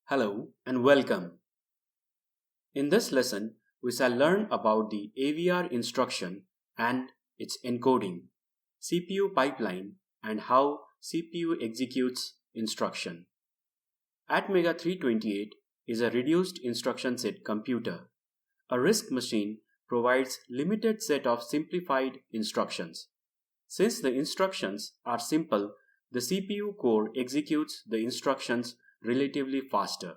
Hello and welcome. In this lesson, we shall learn about the AVR instruction and its encoding, CPU pipeline, and how CPU executes instruction. ATmega 328 is a reduced instruction set computer. A RISC machine provides limited set of simplified instructions. Since the instructions are simple, the CPU core executes the instructions relatively faster.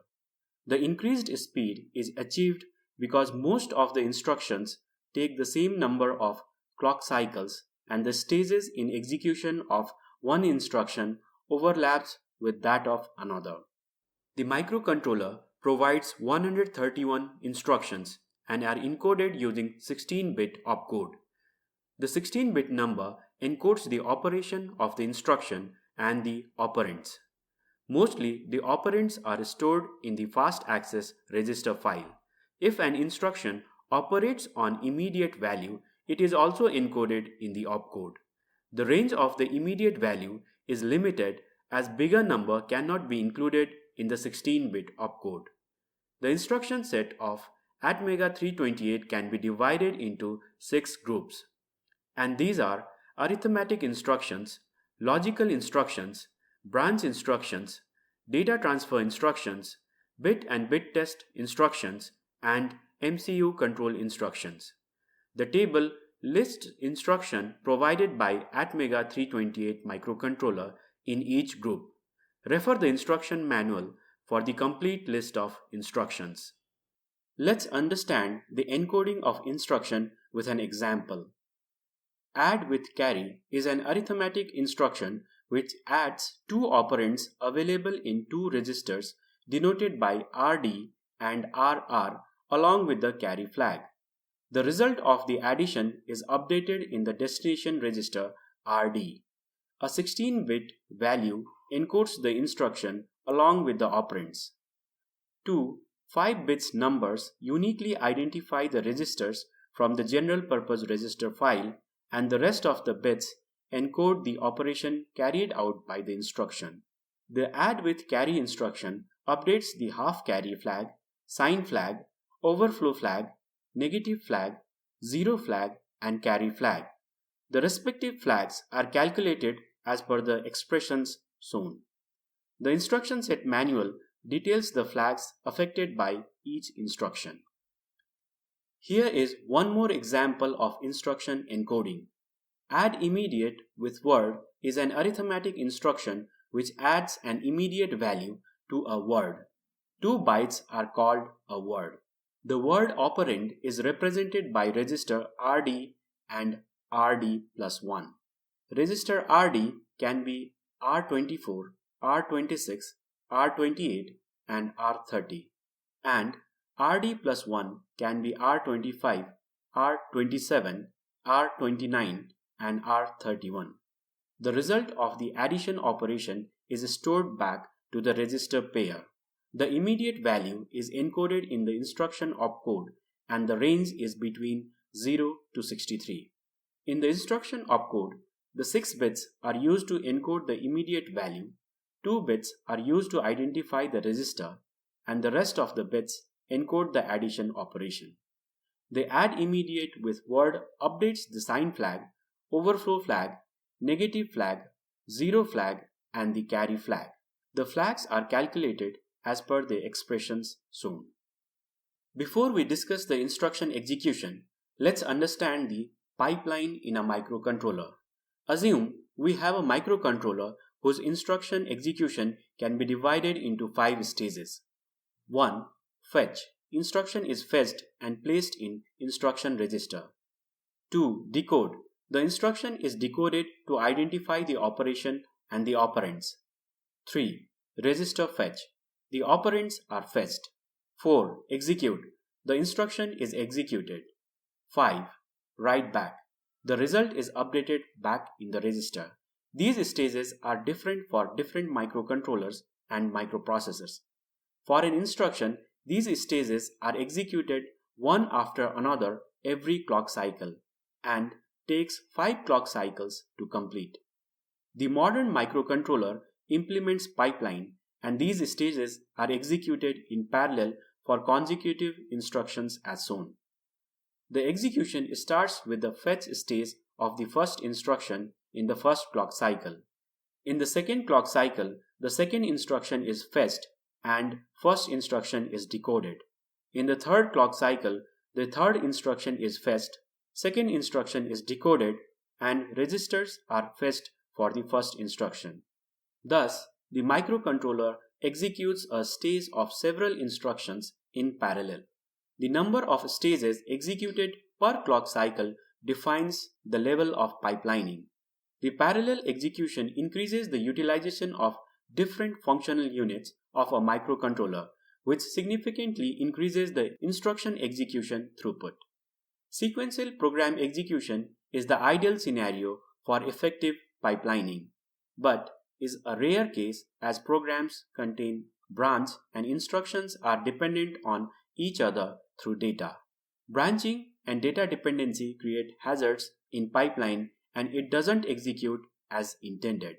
The increased speed is achieved because most of the instructions take the same number of clock cycles and the stages in execution of one instruction overlaps with that of another. The microcontroller provides 131 instructions and are encoded using 16-bit opcode. The 16-bit number encodes the operation of the instruction and the operands. Mostly, the operands are stored in the fast access register file. If an instruction operates on immediate value, it is also encoded in the opcode. The range of the immediate value is limited as bigger number cannot be included in the 16-bit opcode. The instruction set of ATmega 328 can be divided into 6 groups, and these are arithmetic instructions, logical instructions, branch instructions, data transfer instructions, bit and bit test instructions, and MCU control instructions. The table lists instruction provided by ATmega 328 microcontroller in each group. Refer the instruction manual for the complete list of instructions. Let's understand the encoding of instruction with an example. Add with carry is an arithmetic instruction which adds two operands available in two registers denoted by RD and RR along with the carry flag. The result of the addition is updated in the destination register RD. A 16-bit value encodes the instruction along with the operands. Two 5 bits numbers uniquely identify the registers from the general purpose register file, and the rest of the bits encode the operation carried out by the instruction. The add with carry instruction updates the half carry flag, sign flag, overflow flag, negative flag, zero flag, and carry flag. The respective flags are calculated as per the expressions shown. The instruction set manual details the flags affected by each instruction. Here is one more example of instruction encoding. Add immediate with word is an arithmetic instruction which adds an immediate value to a word. 2 bytes are called a word. The word operand is represented by register RD and RD plus 1. Register RD can be R24, R26, R28 and R30, and RD plus 1 can be R25, R27, R29 and R31. The result of the addition operation is stored back to the register pair. The immediate value is encoded in the instruction opcode and the range is between 0 to 63. In the instruction opcode, the 6 bits are used to encode the immediate value, 2 bits are used to identify the register, and the rest of the bits encode the addition operation. The add immediate with word updates the sign flag, overflow flag, negative flag, zero flag, and the carry flag. The flags are calculated as per the expressions shown. Before we discuss the instruction execution, let's understand the pipeline in a microcontroller. Assume we have a microcontroller whose instruction execution can be divided into 5 stages. 1. Fetch. Instruction is fetched and placed in instruction register. 2. Decode. The instruction is decoded to identify the operation and the operands. 3. Register fetch. The operands are fetched. 4. Execute. The instruction is executed. 5. Write back. The result is updated back in the register. These stages are different for different microcontrollers and microprocessors. For an instruction, these stages are executed one after another every clock cycle and takes 5 clock cycles to complete. The modern microcontroller implements pipeline and these stages are executed in parallel for consecutive instructions as shown. The execution starts with the fetch stage of the first instruction in the first clock cycle. In the second clock cycle, the second instruction is fetched and first instruction is decoded. In the third clock cycle, the third instruction is fetched, second instruction is decoded, and registers are fetched for the first instruction. Thus, the microcontroller executes a stage of several instructions in parallel. The number of stages executed per clock cycle defines the level of pipelining. The parallel execution increases the utilization of different functional units of a microcontroller, which significantly increases the instruction execution throughput. Sequential program execution is the ideal scenario for effective pipelining, but is a rare case as programs contain branch and instructions are dependent on each other through data. Branching and data dependency create hazards in pipeline and it doesn't execute as intended.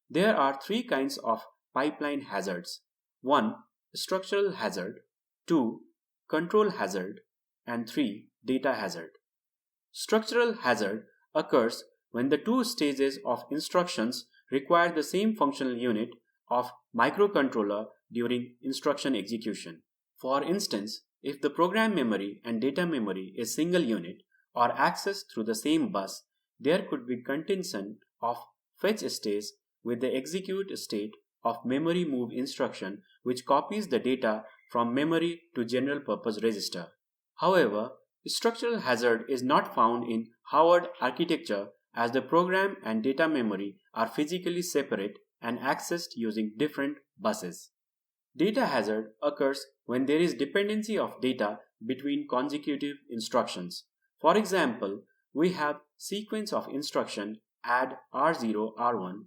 There are three kinds of pipeline hazards. 1. Structural hazard. 2. Control hazard. And 3. Data hazard. Structural hazard occurs when the two stages of instructions require the same functional unit of microcontroller during instruction execution. For instance, if the program memory and data memory is single unit or accessed through the same bus, there could be contention of fetch stage with the execute state of memory move instruction which copies the data from memory to general purpose register. However, structural hazard is not found in Howard architecture as the program and data memory are physically separate and accessed using different buses. Data hazard occurs when there is dependency of data between consecutive instructions. For example, we have sequence of instruction add R0 R1,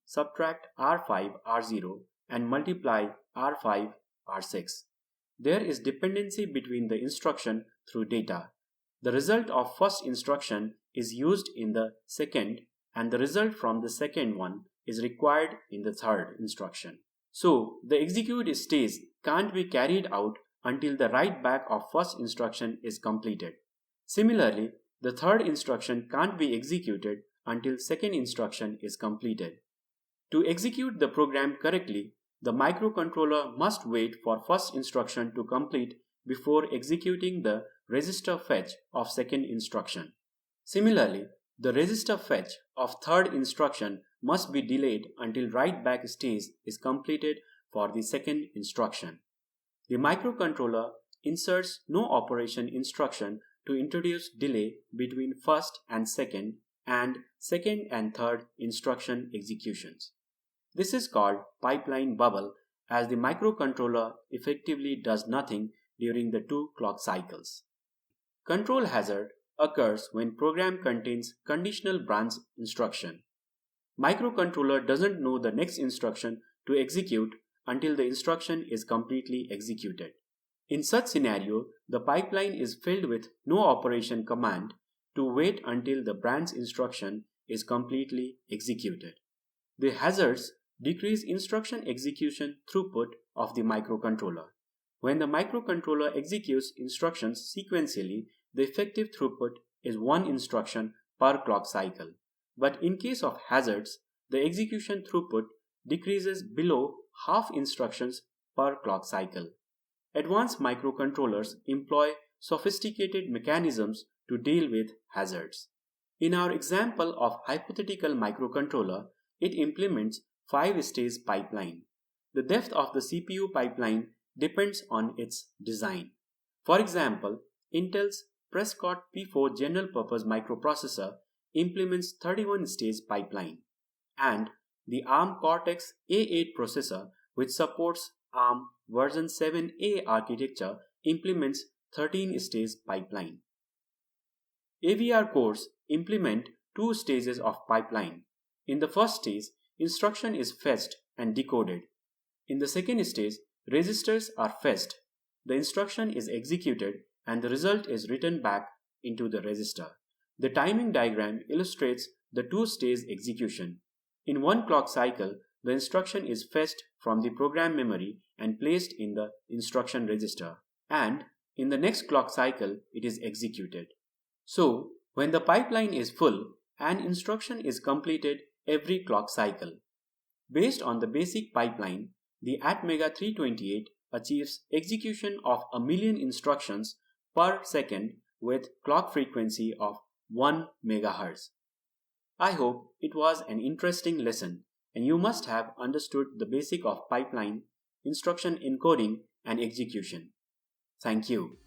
subtract R5 R0 and multiply R5 R6. There is dependency between the instruction through data. The result of first instruction is used in the second and the result from the second one is required in the third instruction. So, the execute stage can't be carried out until the write back of first instruction is completed. Similarly, the third instruction can't be executed until second instruction is completed. To execute the program correctly, the microcontroller must wait for first instruction to complete before executing the register fetch of second instruction. Similarly, the register fetch of third instruction must be delayed until write back stage is completed for the second instruction. The microcontroller inserts no operation instruction to introduce delay between first and second and third instruction executions. This is called pipeline bubble as the microcontroller effectively does nothing during the two clock cycles. Control hazard occurs when program contains conditional branch instruction. Microcontroller doesn't know the next instruction to execute until the instruction is completely executed. In such scenario, the pipeline is filled with no operation command to wait until the branch instruction is completely executed. The hazards decrease instruction execution throughput of the microcontroller. When the microcontroller executes instructions sequentially, the effective throughput is one instruction per clock cycle. But in case of hazards, the execution throughput decreases below half instructions per clock cycle. Advanced microcontrollers employ sophisticated mechanisms to deal with hazards. In our example of hypothetical microcontroller, it implements 5-stage pipeline. The depth of the CPU pipeline depends on its design. For example, Intel's Prescott P4 general purpose microprocessor implements 31-stage pipeline, and the ARM Cortex A8 processor, which supports ARM version 7A architecture, implements 13-stage pipeline. AVR cores implement 2 stages of pipeline. In the first stage, instruction is fetched and decoded. In the second stage, registers are fetched. The instruction is executed and the result is written back into the register. The timing diagram illustrates the 2-stage execution. In one clock cycle, the instruction is fetched from the program memory and placed in the instruction register, and in the next clock cycle it is executed. So, when the pipeline is full, an instruction is completed every clock cycle. Based on the basic pipeline, the Atmega 328 achieves execution of 1,000,000 instructions per second with clock frequency of 1 MHz. I hope it was an interesting lesson and you must have understood the basic of pipeline, instruction encoding and execution. Thank you.